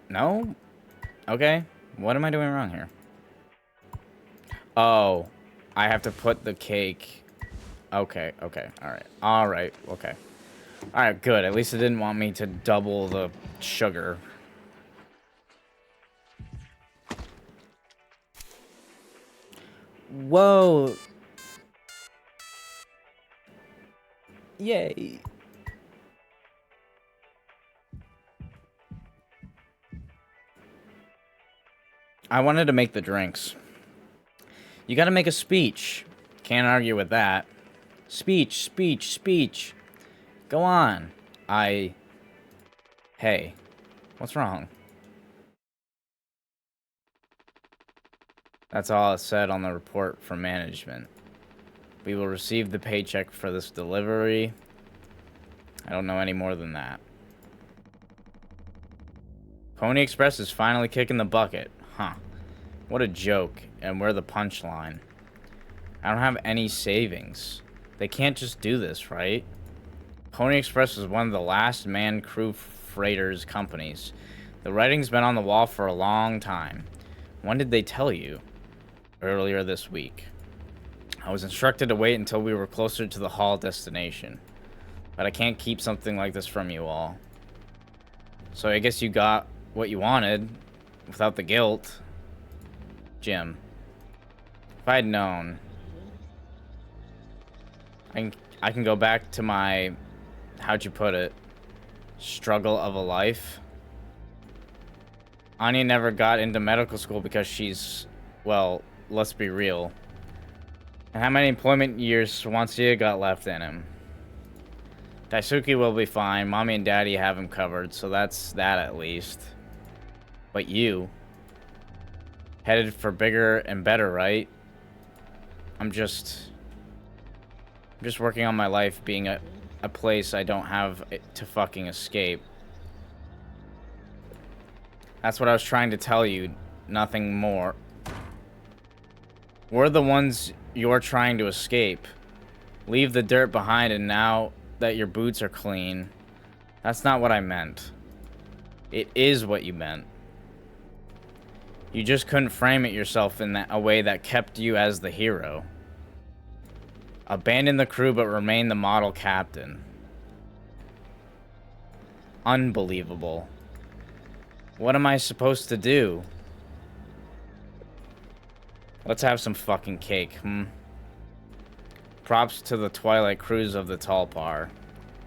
No? Okay. What am I doing wrong here? Oh, I have to put the cake... Okay, okay, alright, okay. Alright, good. At least it didn't want me to double the sugar. Whoa! Yay! I wanted to make the drinks. You gotta make a speech. Can't argue with that. Speech, speech, speech. Go on. Hey. What's wrong? That's all it said on the report from management. We will receive the paycheck for this delivery. I don't know any more than that. Pony Express is finally kicking the bucket. Huh. What a joke. And we're the punchline. I don't have any savings. They can't just do this, right? Pony Express was one of the last manned crew freighters companies. The writing's been on the wall for a long time. When did they tell you? Earlier this week. I was instructed to wait until we were closer to the Hall destination. But I can't keep something like this from you all. So I guess you got what you wanted without the guilt. Jim. If I'd known. I can go back to my, how'd you put it, struggle of a life. Anya never got into medical school because she's, well, let's be real. And how many employment years Swansea got left in him? Daisuke will be fine. Mommy and Daddy have him covered, so that's that at least. But you, headed for bigger and better, right? I'm just working on my life being a place I don't have to fucking escape. That's what I was trying to tell you, nothing more. We're the ones you're trying to escape. Leave the dirt behind, and now that your boots are clean. That's not what I meant. It is what you meant. You just couldn't frame it yourself in a way that kept you as the hero. Abandon the crew but remain the model captain. Unbelievable. What am I supposed to do? Let's have some fucking cake, Props to the Twilight crews of the Talpar.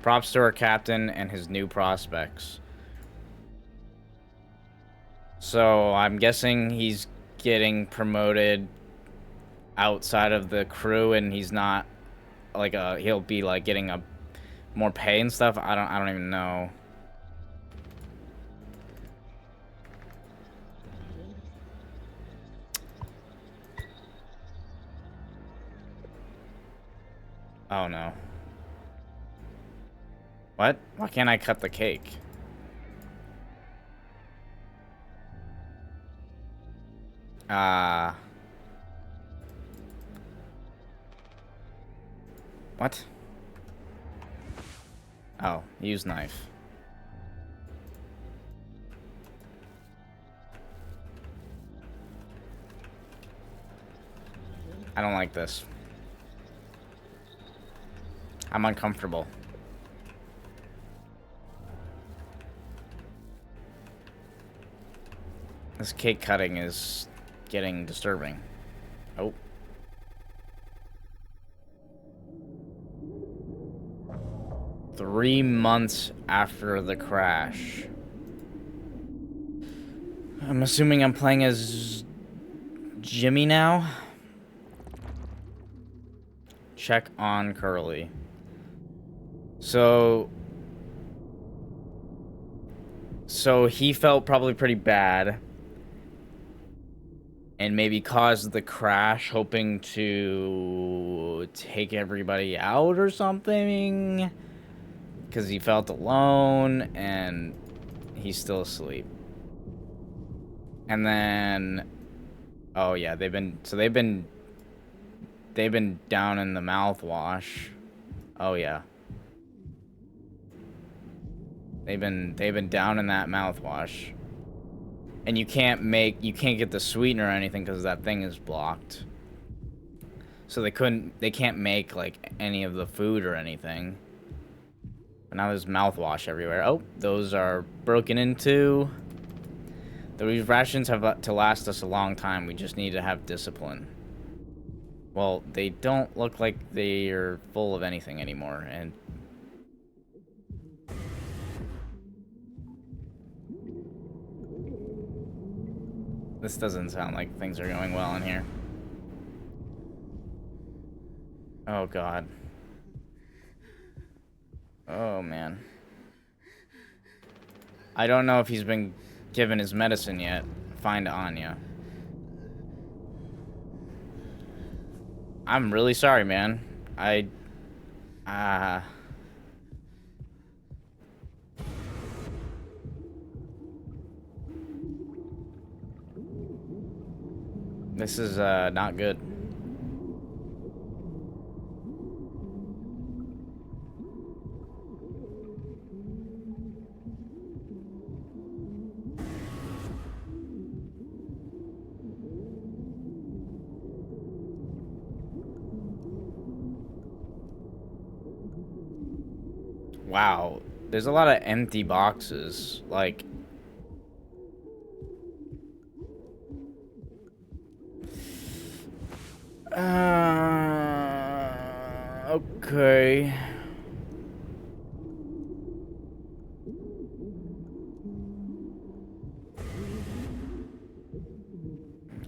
Props to our captain and his new prospects. So, I'm guessing he's getting promoted outside of the crew, and he's not like he'll be like getting a more pay and stuff. I don't even know. Oh no. What? Why can't I cut the cake? What? Oh, use knife. I don't like this. I'm uncomfortable. This cake cutting is getting disturbing. Oh. Three months after the crash. I'm assuming I'm playing as Jimmy now. Check on Curly. So he felt probably pretty bad and maybe caused the crash, hoping to take everybody out or something, because he felt alone and he's still asleep. And then, oh yeah, they've been down in the mouthwash. Oh yeah. They've been down in that mouthwash. And you can't get the sweetener or anything because that thing is blocked. So they can't make like any of the food or anything. But now there's mouthwash everywhere. Oh, those are broken into. These rations have to last us a long time. We just need to have discipline. Well, they don't look like they're full of anything anymore, and this doesn't sound like things are going well in here. Oh, God. Oh, man. I don't know if he's been given his medicine yet. Find Anya. I'm really sorry, man. This is not good. Wow, there's a lot of empty boxes. Like, okay.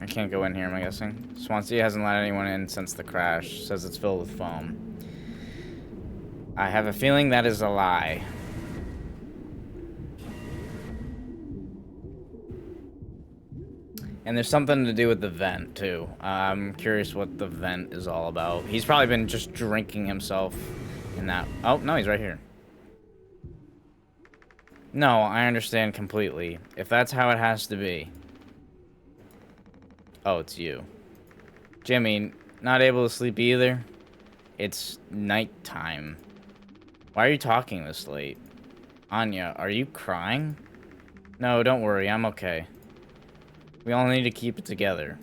I can't go in here, I'm guessing. Swansea hasn't let anyone in since the crash. Says it's filled with foam. I have a feeling that is a lie. And there's something to do with the vent, too. I'm curious what the vent is all about. He's probably been just drinking himself in that... Oh, no, he's right here. No, I understand completely. If that's how it has to be. Oh, it's you. Jimmy, not able to sleep either? It's nighttime. Why are you talking this late? Anya, are you crying? No, don't worry, I'm okay. We all need to keep it together.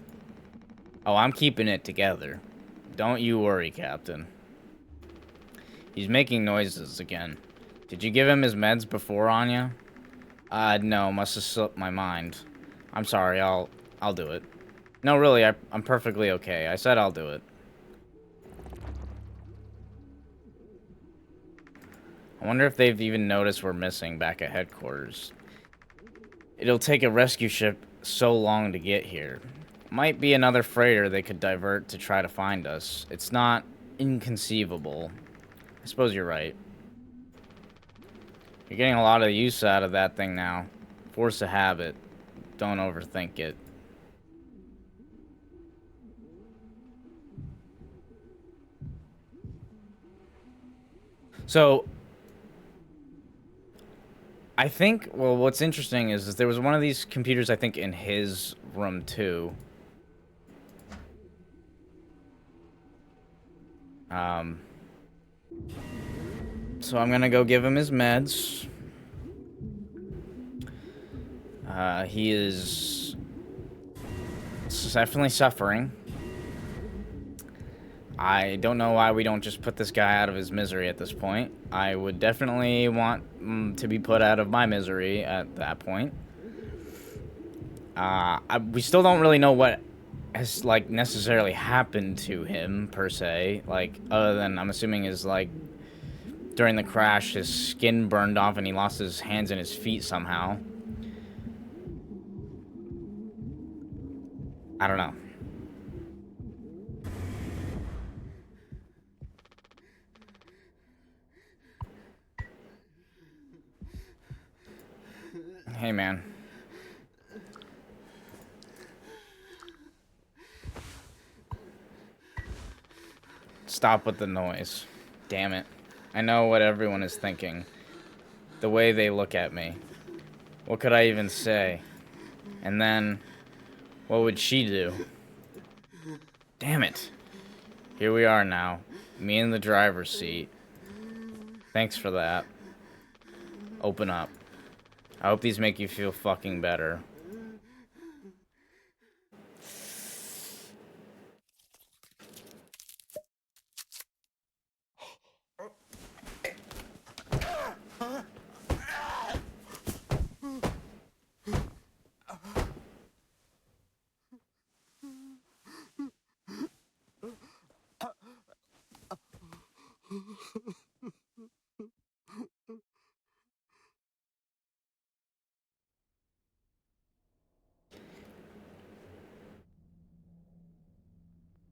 Oh, I'm keeping it together. Don't you worry, Captain. He's making noises again. Did you give him his meds before, Anya? No, must have slipped my mind. I'm sorry, I'll do it. No, really, I'm perfectly okay. I said I'll do it. I wonder if they've even noticed we're missing back at headquarters. It'll take a rescue ship so long to get here. Might be another freighter they could divert to try to find us. It's not inconceivable. I suppose you're right. You're getting a lot of use out of that thing now. Force of habit. Don't overthink it. So, I think, well, what's interesting is there was one of these computers, I think, in his room, too. So I'm gonna go give him his meds. He is definitely suffering. I don't know why we don't just put this guy out of his misery at this point. I would definitely want to be put out of my misery at that point. We still don't really know what has, like, necessarily happened to him, per se. Like, other than, I'm assuming, is, like, during the crash, his skin burned off and he lost his hands and his feet somehow. I don't know. Hey, man. Stop with the noise. Damn it. I know what everyone is thinking. The way they look at me. What could I even say? And then, what would she do? Damn it. Here we are now. Me in the driver's seat. Thanks for that. Open up. I hope these make you feel fucking better.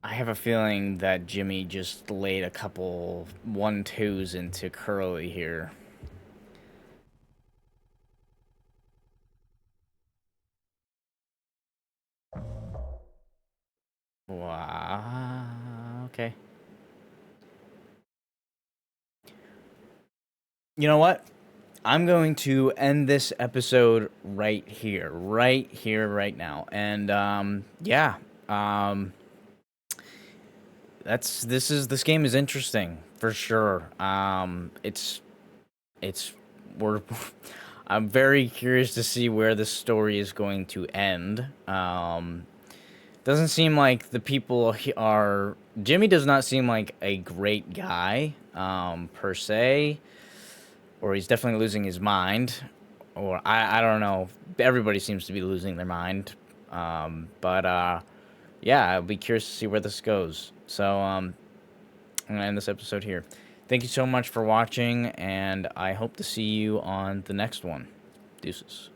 I have a feeling that Jimmy just laid a couple 1-2s into Curly here. Wow. Okay. You know what? I'm going to end this episode right here, right now. And, yeah, Um, this game is interesting for sure. It's we're I'm very curious to see where this story is going to end. Doesn't seem like the people are. Jimmy does not seem like a great guy, per se, or he's definitely losing his mind, or I don't know. Everybody seems to be losing their mind, but yeah, I'll be curious to see where this goes. So I'm gonna end this episode here. Thank you so much for watching, and I hope to see you on the next one. Deuces.